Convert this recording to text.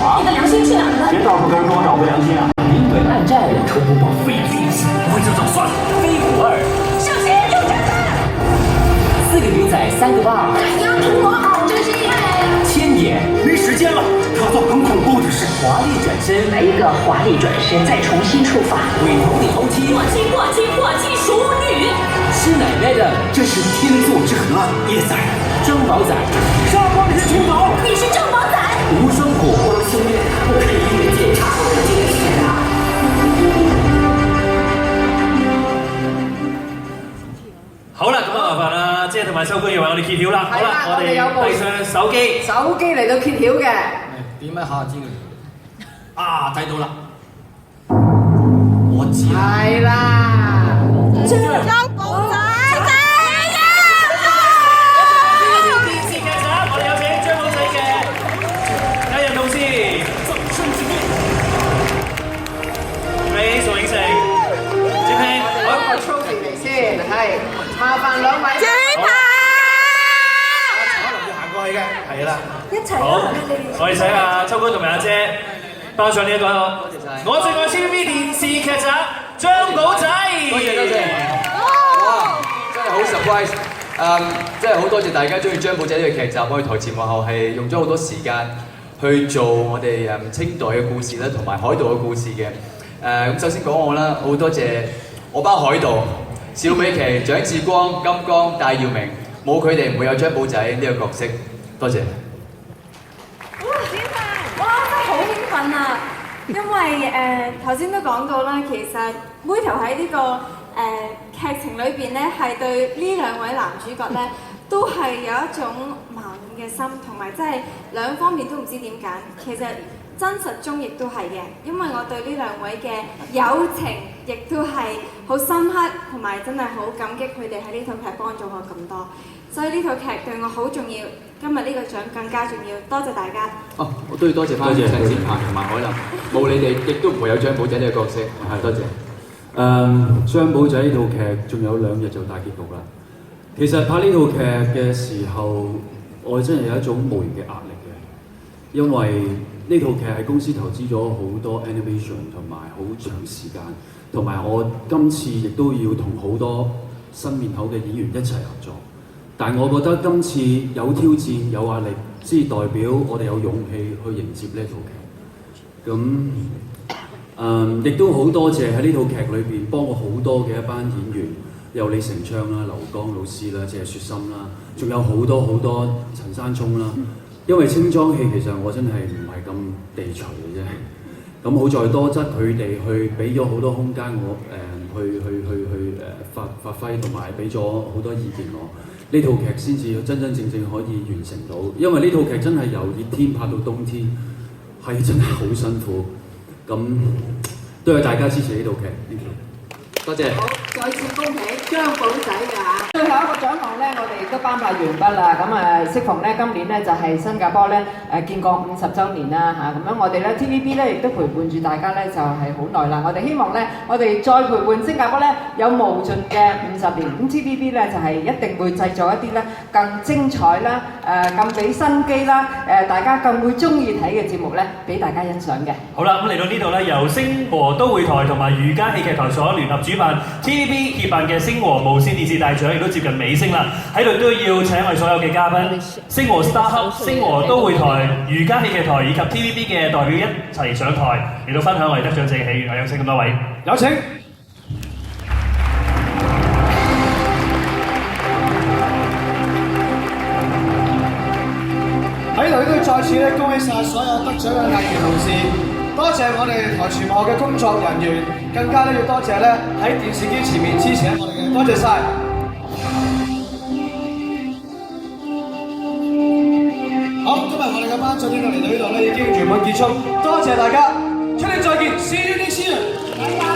啊！你的良心去哪儿了？别到处跟人说我找回良心啊！临对暗战，抽不爆非飞行，不会就算了。飞虎2，上线又战了4个女仔3个伴，斩妖除魔，好真是厉害！千眼没时间了，他做很恐怖的事。华丽转身，来一个华丽转身，再重新出发。鬼头里头踢，破妻淑女。师奶奶的，这是天作之合。叶仔，张宝仔，上光你是群宝，你是正宝仔。无双果，光心月，不可以越界插我的坚持啊！好啦，咁啊麻煩啦，姐同埋修哥要為我哋揭曉啦。好啦，我哋遞上手機。手機嚟到揭曉嘅。點解下知嘅？啊，睇到啦，我知啦。係啦，張寶仔仔電視劇集，我哋有請張寶仔嘅藝人導師周迅姐，俾宋永成、接聽。攞個 trophy 嚟先，係麻煩兩位。係啦，一齊好，啦！我哋請阿秋哥同埋阿姐頒上呢一個我最愛 TVB 電視劇集張寶仔。多謝。哇，真係好 surprise！真係好多謝大家中意張寶仔呢個劇集，我哋台前幕後係用咗好多時間去做我哋清代嘅故事啦，同埋海盜嘅故事嘅。咁首先講我啦，好多謝我班海盜，邵美琪、蔣志光、金剛、戴耀明，冇佢哋唔會有張寶仔呢個角色。多謝。哇！真係好興奮啊！因為頭先都講到啦，其實妹頭喺呢個劇情裏邊咧，係對呢兩位男主角咧，都係有一種矛盾嘅心，同埋真係兩方面都唔知點揀。其實真實中亦都係嘅，因為我對呢兩位嘅友情亦都係好深刻，同埋真係好感激佢哋喺呢套劇幫助我咁多。所以呢套劇對我好重要，今日呢個獎更加重要，多謝大家。哦，我都要多謝翻鄭善鵬同埋海林，冇你哋亦都唔會有張寶仔呢個角色，係多謝。張寶仔呢套劇仲有2日就大結局啦。其實拍呢套劇嘅時候，我真係有一種無形嘅壓力嘅，因為呢套劇係公司投資咗好多 animation 同埋好長時間，同埋我今次亦都要同好多新面口嘅演員一齊合作。但係我覺得今次有挑戰有壓力，先代表我哋有勇氣去迎接呢套劇。咁亦都好多謝喺呢套劇裏邊幫我好多嘅一班演員，有李成昌啦、劉江老師啦、謝雪心啦，仲有好多陳山聰啦。因為清裝戲其實我真係唔係咁地隨嘅啫。咁好在多則佢哋去俾咗好多空間我去發揮，同埋俾咗好多意見我。呢套劇先至真正可以完成到，因為呢套劇真係由熱天拍到冬天，係真係好辛苦。咁都有大家支持呢套劇，多謝。好，再次恭喜張寶仔㗎嚇。最後一個獎項咧，我哋亦都頒發完畢啦。咁適逢咧今年咧就係新加坡咧建國50週年啦嚇。咁樣我哋咧 TVB 咧亦都陪伴住大家咧就係好耐啦。我哋希望咧我哋再陪伴新加坡咧有無盡嘅50年。咁 TVB 咧就係一定會製作一啲咧更精彩啦更俾心機啦大家更會中意睇嘅節目咧俾大家欣賞嘅。好啦，咁嚟到呢度咧，由星和都會台同埋瑜伽戲劇台所聯合主辦 TVB 協辦嘅星和無線電視大獎，亦都接近尾聲啦。喺度都要請我哋所有嘅嘉賓，星和 Star Hub、星和都會台、瑜伽戲劇台以及 TVB 嘅代表一齊上台嚟到分享我哋得獎者嘅喜悅。我有請咁多位，有請。喺度都再次咧恭喜晒所有得獎嘅藝員同事，多謝我哋台全幕嘅工作人員，更加咧要多謝咧喺電視機前面支持我哋嘅，多謝晒。好，今日我哋嘅頒獎典禮嚟到呢度咧已經圓滿結束，多謝大家，出年再見 ，See you next year。